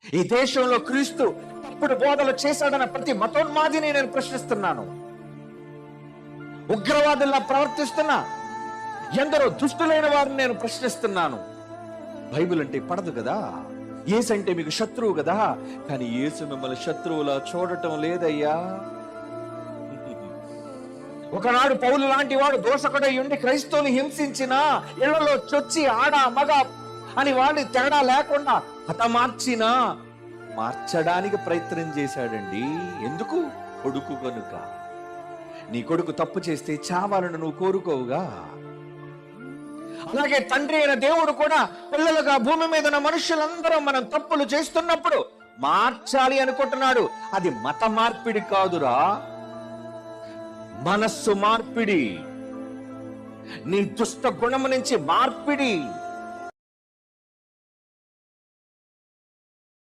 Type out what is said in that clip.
ఈ దేశంలో క్రీస్తు తప్పుడు బోధలు చేశాడన్న ప్రతి మతోన్మాదిని నేను ప్రశ్నిస్తున్నాను. ఉగ్రవాదుల్లా ప్రవర్తిస్తున్నా ఎందరో దుష్టులైన వారిని నేను ప్రశ్నిస్తున్నాను. బైబిల్ అంటే పడదు కదా, యేసు అంటే మీకు శత్రువు కదా, కానీ యేసు మిమ్మల్ని శత్రువులా చూడటం లేదయ్యా. ఒకనాడు పౌలు లాంటి వాడు దోషకుడై ఉండి క్రైస్తవుని హింసించిన, ఇళ్లలో చొచ్చి ఆడ మగ అని వాడిని తేడా లేకుండా హతమార్చినా మార్చడానికి ప్రయత్నం చేశాడండి. ఎందుకు? కొడుకు కనుక. నీ కొడుకు తప్పు చేస్తే చావాలని నువ్వు కోరుకోవుగా, అలాగే తండ్రి అయిన దేవుడు కూడా పిల్లలుగా భూమి మీద ఉన్న మనుషులందరం మనం తప్పులు చేస్తున్నప్పుడు మార్చాలి అనుకుంటున్నాడు. అది మత మార్పిడి కాదురా, మనస్సు మార్పిడి, నీ దుష్ట గుణము నుంచి మార్పిడి.